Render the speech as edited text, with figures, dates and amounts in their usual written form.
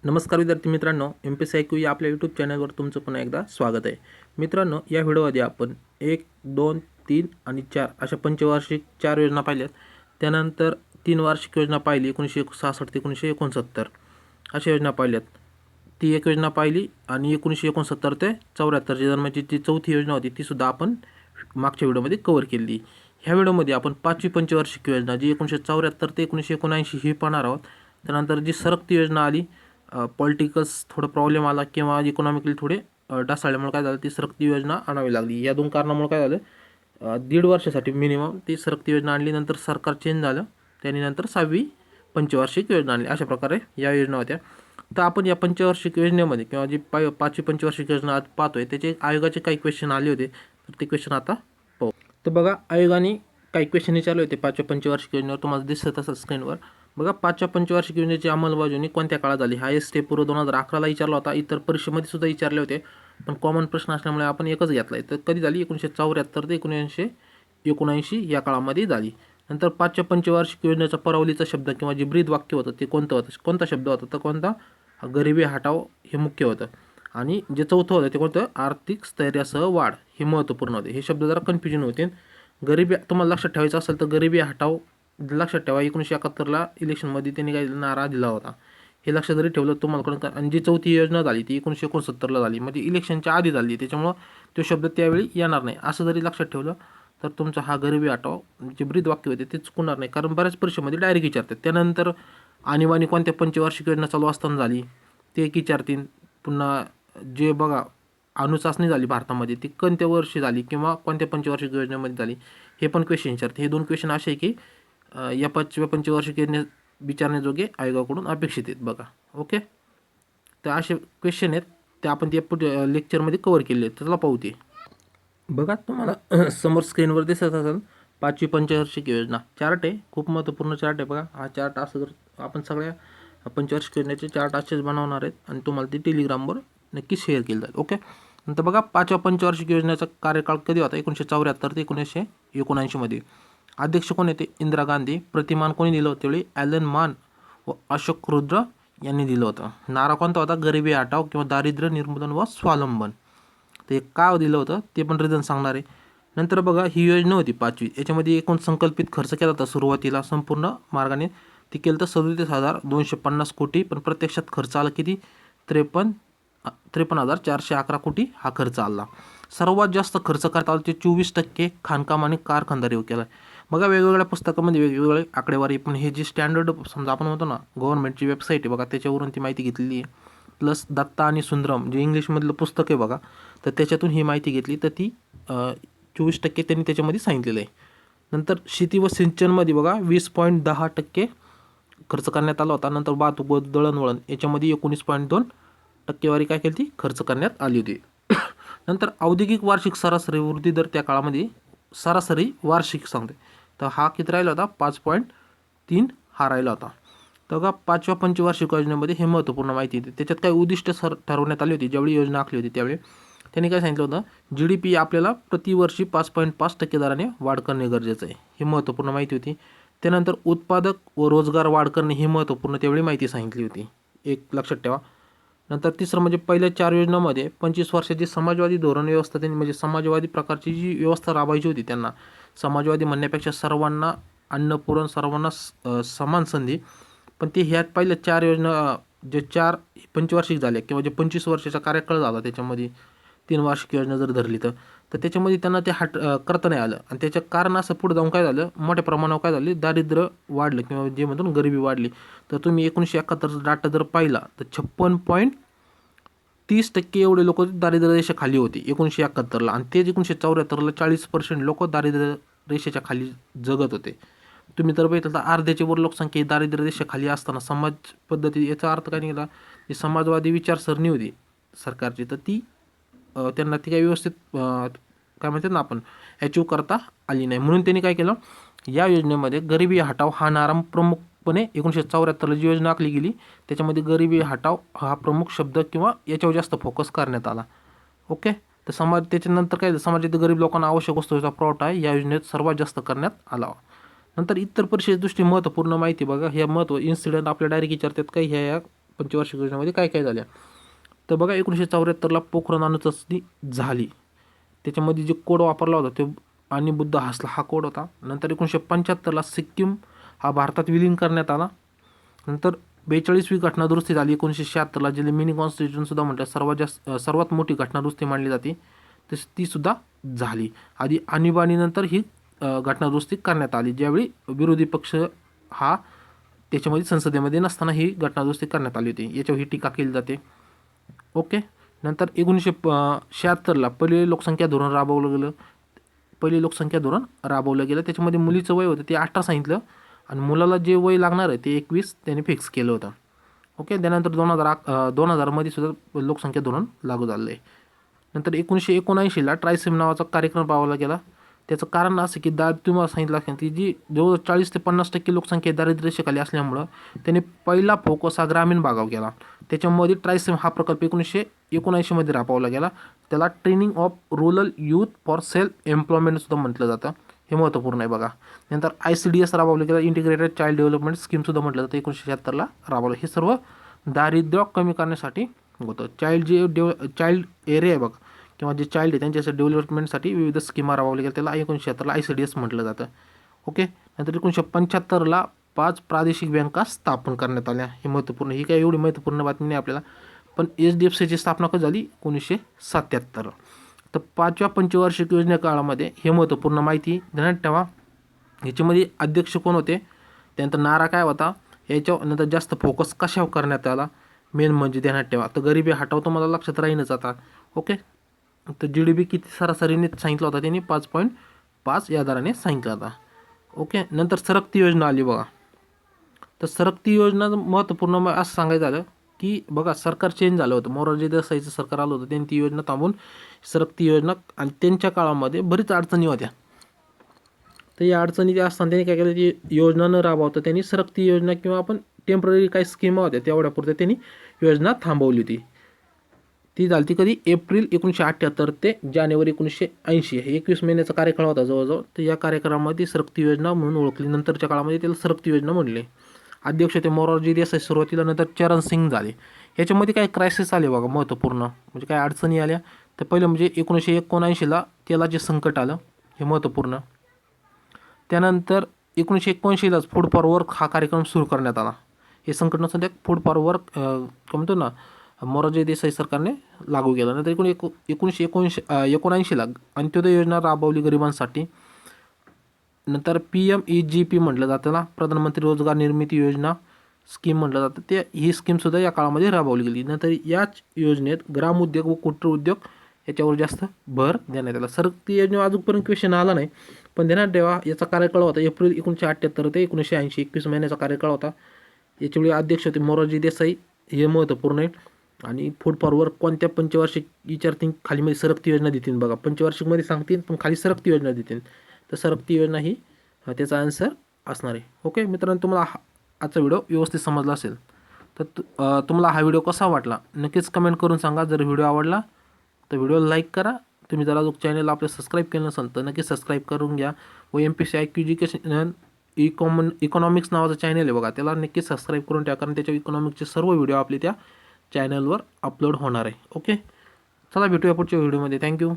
नमस्कार विद्यार्थी मित्रांनो, Mpsciq या आपल्या यूट्यूब चॅनलवर तुमचं पुन्हा एकदा स्वागत आहे. मित्रांनो, या व्हिडिओमध्ये आपण 1, 2, 3 आणि 4 अशा पंचवार्षिक 4 योजना पाहिल्यात. त्यानंतर 3 वार्षिक योजना पाहिली 1966 ते 1969 अशा योजना पाहिल्यात. ती एक योजना पाहिली आणि 1969 ते 74 दरम्यानची जी चौथी योजना होती ती सुद्धा आपण मागच्या व्हिडिओमध्ये कव्हर केली. ह्या व्हिडिओमध्ये आपण 5वी पंचवार्षिक योजना जी 1974 ते 1979 ही पाहणार आहोत. त्यानंतर जी सरकती योजना आली, पॉलिटिकल्स थोडं प्रॉब्लेम आला किंवा इकॉनॉमिकली थोडे ढासळल्यामुळे काय झालं, ती सरकती योजना आणावी लागली. या दोन कारणामुळे काय झालं, 1.5 वर्षासाठी मिनिमम ती सरकती योजना आणली. नंतर सरकार चेंज झालं, त्यांनी नंतर 6वी पंचवार्षिक योजना आणली. अशा प्रकारे या योजना होत्या. तर आपण या पंचवार्षिक योजनेमध्ये किंवा जी 5वी पंचवार्षिक योजना आज पाहतोय त्याचे आयोगाचे काही क्वेश्चन आले होते, तर ते क्वेश्चन आता पाहू. तर बघा, आयोगाने काही क्वेश्चन विचारले होते 5व्या पंचवार्षिक योजनेवर. तुम्हाला दिसत असेल स्क्रीनवर. बघा, 5व्या पंचवार्षिक योजनेची अंमलबजावणी कोणत्या काळात झाली? हायेस्ट स्टेप पूर्व 2011ला विचारला होता. इतर परीक्षेमध्ये सुद्धा विचारले होते, पण कॉमन प्रश्न असल्यामुळे आपण एकच घेतला आहे. तर कधी झाली? 1974 ते 1979 या काळामध्ये झाली. नंतर 5व्या पंचवार्षिक योजनेचा परावलीचा शब्द किंवा जे ब्रीद वाक्य होतं ते कोणतं होतं? कोणता शब्द होता? तर कोणता? गरिबी हटाव हे मुख्य होतं. आणि जे चौथं होतं ते कोणतं? आर्थिक स्थैर्यासह वाढ हे महत्त्वपूर्ण होते. हे शब्द जरा कन्फ्युजन होते. गरिबी तुम्हाला लक्षात ठेवायचं असेल तर गरिबी हटाव लक्षात ठेवा. 1971ला इलेक्शनमध्ये त्यांनी काही नारा दिला होता, हे लक्षात जरी ठेवलं तुम्हाला कळतं. आणि जी चौथी योजना झाली ती 1969ला झाली, म्हणजे इलेक्शनच्या आधी झाली. त्याच्यामुळं तो शब्द त्यावेळी येणार नाही. असं जरी लक्षात ठेवलं तर तुमचा हा गरिबी हटाव जे ब्रीद वाक्य होते ते चुकणार नाही, कारण बऱ्याच परीक्षेमध्ये डायरेक्ट विचारतात. त्यानंतर आणीबाणी कोणत्या पंचवार्षिक योजना चालू असताना झाली ते एक विचारतील. पुन्हा जे बघा, अणुचाचणी झाली भारतामध्ये ती कोणत्या वर्षी झाली किंवा कोणत्या पंचवार्षिक योजनेमध्ये झाली हे पण क्वेश्चन विचारते. हे दोन क्वेश्चन असे आहे की या 5व्या पंचवार्षिक योजने विचारण्याजोगे आयोगाकडून अपेक्षित आहेत. बघा, ओके. तर असे क्वेश्चन आहेत, ते आपण त्या लेक्चरमध्ये कव्हर केले आहेत. त्याला पाहू. ते बघा, तुम्हाला समोर स्क्रीनवर दिसत असेल 5वी पंचवार्षिक योजना चार्ट आहे. खूप महत्त्वपूर्ण चार्ट आहे. बघा, हा चार्ट असं जर आपण सगळ्या पंचवार्षिक योजनेचे चार्ट असेच बनवणार आहेत आणि तुम्हाला ते टेलिग्रामवर नक्की शेअर केलं जाईल. ओके. नंतर बघा, 5व्या पंचवार्षिक योजनेचा कार्यकाळ कधी होता? 1974 ते 1979 मध्ये. अध्यक्ष कोण येते? इंदिरा गांधी. प्रतिमान कोणी दिलं होतं त्यावेळी? ॲलन मान व अशोक रुद्र यांनी दिलं होतं. नारा कोणता होता? गरिबी हटाव किंवा दारिद्र्य निर्मूलन व स्वावलंबन. ते का दिलं होतं ते पण रिझन सांगणार आहे. नंतर बघा, ही योजना होती 5वी. याच्यामध्ये एकूण संकल्पित खर्च केला होता सुरुवातीला संपूर्ण मार्गाने. ते केलं तर 37,250 कोटी, पण प्रत्यक्षात खर्च आला किती? 53,411 कोटी हा खर्च आला. सर्वात जास्त खर्च करता आला ते 24% खाणकाम आणि कारखानदारीवर केला. बघा, वेगवेगळ्या पुस्तकामध्ये वेगवेगळे आकडेवारी, पण हे जे स्टँडर्ड समजा आपण म्हणतो ना, गव्हर्नमेंटची वेबसाईट आहे बघा, त्याच्यावरून ती माहिती घेतलेली आहे. प्लस दत्ता आणि सुंदरम जे इंग्लिशमधलं पुस्तक आहे बघा, तर त्याच्यातून ही माहिती घेतली. तर ती 24% त्यांनी त्याच्यामध्ये सांगितलेलं आहे. नंतर शेती व सिंचनमध्ये बघा 20.10% खर्च करण्यात आला होता. नंतर वाहतूक व दळणवळण याच्यामध्ये 19.2% काय केली ती खर्च करण्यात आली होती. नंतर औद्योगिक वार्षिक सरासरी वृद्धी दर त्या काळामध्ये सरासरी वार्षिक सांगते, तर हा किती राहिला होता? 5.3 हा राहिला होता. तर बघा, 5व्या पंचवार्षिक योजनेमध्ये हे महत्त्वपूर्ण माहिती येते. त्याच्यात काही उद्दिष्ट ठरवण्यात आली होती ज्यावेळी योजना आखली होती त्यावेळी. त्यांनी काय सांगितलं होतं? GDP आपल्याला प्रतिवर्षी 5.5% दराने वाढ करणे गरजेचं आहे. ही महत्त्वपूर्ण माहिती होती. त्यानंतर उत्पादक व रोजगार वाढ करणे ही महत्त्वपूर्ण त्यावेळी माहिती सांगितली होती, एक लक्षात ठेवा. नंतर तिसरं म्हणजे पहिल्या 4 योजनांमध्ये 25 वर्षाची समाजवादी धोरण व्यवस्था त्यांनी, म्हणजे समाजवादी प्रकारची जी व्यवस्था राबवायची होती त्यांना. समाजवादी म्हणण्यापेक्षा सर्वांना अन्न पुरवण, सर्वांना समान संधी. पण ते ह्या पहिल्या 4 योजना जे 4 पंचवार्षिक झाल्या किंवा जे 25 वर्षाचा कार्यकाळ झाला त्याच्यामध्ये 3 वार्षिक योजना जर धरली तर त्याच्यामध्ये त्यांना ते करता नाही आलं. आणि त्याचं कारण असं पुढे जाऊन काय झालं, मोठ्या प्रमाणावर काय झालं, दारिद्र्य वाढलं किंवा जे म्हणतो ना गरिबी वाढली. तर तुम्ही 1971चा डाटा जर पाहिला तर 56.30% एवढे लोक दारिद्र्य रेषेखाली होते 1971ला, आणि तेच 1974ला 40% लोक दारिद्र्य रेषेच्या खाली जगत होते. तुम्ही तर बघितलं तर अर्ध्याच्या वर लोकसंख्या ही दारिद्र्य रेषेखाली असताना समाज पद्धती, याचा अर्थ काय निघाला, जी समाजवादी विचारसरणी होती सरकारची, तर ती त्यांना ती काही व्यवस्थित काय म्हणतात ना आपण अचीव करता आली नाही. म्हणून त्यांनी काय केलं, या योजनेमध्ये गरिबी हटाव हा नारा प्रमुखपणे 1974ला जी योजना आखली गेली त्याच्यामध्ये गरिबी हटाव हा प्रमुख शब्द किंवा याच्यावर जास्त फोकस करण्यात आला. ओके. तर त्याच्यानंतर काय, समाजातील गरीब लोकांना आवश्यक वस्तूचा पुरवठा आहे या योजनेत सर्वात जास्त करण्यात आला. नंतर इतर परीक्षेच्या दृष्टी महत्त्वपूर्ण माहिती बघा, ह्या महत्त्व इन्सिडेंट आपल्या डायरेक्ट विचारतात काही ह्या पंचवार्षिक योजनेमध्ये काय काय झाल्या. तर बघा 1974ला पोखरण अणुचाचणी झाली. त्याच्यामध्ये जे कोड वापरला होता तो आणि बुद्ध हसला हा कोड होता. नंतर 1975ला सिक्कीम हा भारतात विलीन करण्यात आला. नंतर 42वी घटनादुरुस्ती झाली 1976ला, जिला मिनी कॉन्स्टिट्यूशन सुद्धा म्हणतात. सर्वात मोठी घटनादुरुस्ती मानली जाते, तशी ती सुद्धा झाली. आधी आणीबाणीनंतर ही घटनादुरुस्ती करण्यात आली, ज्यावेळी विरोधी पक्ष हा त्याच्यामध्ये संसदेमध्ये नसताना ही घटनादुरुस्ती करण्यात आली होती. याच्यावर ही टीका केली जाते. ओके. नंतर 1976ला पहिले लोकसंख्या धोरण राबवलं गेलं. त्याच्यामध्ये मुलीचं वय होतं ते 18 सांगितलं आणि मुलाला जे वय लागणार आहे ते 21 त्याने फिक्स केलं होतं. ओके. त्यानंतर 2000मध्ये सुद्धा लोकसंख्या धोरण लागू झालं आहे. नंतर 1979ला ट्रायसेम नावाचा कार्यक्रम राबवला गेला. त्याचं कारण असं की तुम्हाला सांगितलं असेल की जी जवळ 40 ते 50% लोकसंख्या दारिद्र्यरेषेखाली असल्यामुळं त्यांनी पहिला फोकस हा ग्रामीण भागावर केला. त्याच्यामध्ये ट्रायसेम हा प्रकल्प 1979मध्ये राबवला गेला. त्याला training of rural youth for self employment सुद्धा म्हटलं जातं. हे महत्त्वपूर्ण आहे बघा. नंतर ICDS राबवलं गेलं, इंटिग्रेटेड चाइल्ड डेव्हलपमेंट स्कीम सुद्धा म्हटलं जातं. 1976ला राबवलं. हे सर्व दारिद्र्य कमी करण्यासाठी होतं. चाइल्ड एरिया आहे बघा किंवा जे चाइल्ड आहे त्यांच्यासाठी डेव्हलपमेंटसाठी विविध स्कीमा राबवल्या गेल्या. त्याला 1976ला ICDS म्हटलं जातं. ओके. नंतर 1975ला 5 प्रादेशिक बँका स्थापन करण्यात आल्या. हे महत्त्वपूर्ण. ही काही एवढी महत्त्वपूर्ण बातमी नाही आपल्याला, पण HDFCची स्थापना कधी झाली 1977. तर 5व्या पंचवार्षिक योजने काळामध्ये हे महत्त्वपूर्ण माहिती ध्यानात ठेवा. याच्यामध्ये अध्यक्ष कोण होते, त्यानंतर नारा काय होता, याच्यानंतर जास्त फोकस कशावर करण्यात आला, मेन म्हणजे ध्यानात ठेवा. तर गरिबी हटवतो मला लक्षात राहीनच आता. ओके. तर GDP किती सरासरीने सांगितलं होता त्यांनी 5.5 या दराने सांगितलं होता. ओके. नंतर सरकती योजना आली बघा. तर सरकती योजना महत्त्वपूर्ण असं सांगायचं झालं की बघा सरकार चेंज झालं होतं. मोरारजी देसाईचं सरकार आलं होतं, त्यांनी ती योजना थांबून सरकती योजना, आणि त्यांच्या काळामध्ये बरीच अडचणी होत्या. तर या अडचणी ज्या असताना त्यांनी काय केलं, ती योजना न राबवता त्यांनी सरकती योजना किंवा आपण टेम्पररी काही स्कीमा होत्या तेवढ्यापुरत्या त्यांनी योजना थांबवली होती. ती झाली ती कधी एप्रिल 1978 ते जानेवारी 1980 हे 21 महिन्याचा कार्यकाळ होता जवळजवळ. तर या कार्यक्रमामध्ये सरकती योजना म्हणून ओळखली. नंतरच्या काळामध्ये त्याला सरकती योजना म्हणले. अध्यक्ष होते मोरारजी देसाई सुरुवातीला, नंतर चरण सिंग झाले. याच्यामध्ये काही क्रायसिस आले बघा महत्त्वपूर्ण, म्हणजे काही अडचणी आल्या. तर पहिलं म्हणजे 1979ला तेलाचे संकट आलं, हे महत्त्वपूर्ण. त्यानंतर 1979लाच फूड फॉर वर्क हा कार्यक्रम सुरू करण्यात आला. हे संकट नसून त्या फूड फॉर वर्क म्हणतो ना मोरारजी देसाई सरकारने लागू केलं. नंतर 1979ला अंत्योदय योजना राबवली गरिबांसाठी. नंतर PMEGP म्हटलं जातं, त्याला प्रधानमंत्री रोजगार निर्मिती योजना स्कीम म्हटलं जातं. ते ही स्कीमसुद्धा या काळामध्ये राबवली गेली. नंतर याच योजनेत ग्रामोद्योग व कुटीर उद्योग याच्यावर जास्त भर देण्यात आला. सरकती योजना अजूनपर्यंत क्वेश्चन आला नाही, पण देण्यात ठेवा. याचा कार्यकाळ होता एप्रिल 1978 ते 1980, 21 महिन्याचा कार्यकाळ होता. याच्यावेळी अध्यक्ष होते मोरारजी देसाई, हे महत्त्वपूर्ण आहे. आणि फूड फॉर वर्क कोणत्या पंचवार्षिक विचारतील खालीमध्ये सरकती योजना देतील बघा. पंचवार्षिकमध्ये सांगतील पण खाली सरकती योजना देतील. तर सरकती योजना ही त्याचा आन्सर असणार आहे. ओके मित्रांनो, तुम्हाला आजचा व्हिडिओ व्यवस्थित समजला असेल तर तुम्हाला हा व्हिडिओ कसा वाटला नक्कीच कमेंट करून सांगा. जर व्हिडिओ आवडला तर व्हिडिओला लाईक करा. तुम्ही जर अजून चॅनलला आपलं सबस्क्राईब केलं नसेल तर नक्की सबस्क्राईब करून घ्या. व Mpsciqeducation इकॉनॉमिक्स नावाचं चॅनल आहे बघा, त्याला नक्की सबस्क्राईब करून ठेवा, कारण त्याच्या इकॉनॉमिक्सचे सर्व व्हिडिओ आपले त्या चॅनलवर अपलोड होणार आहे. ओके. चला भेटूया पुढच्या व्हिडिओमध्ये. थँक्यू.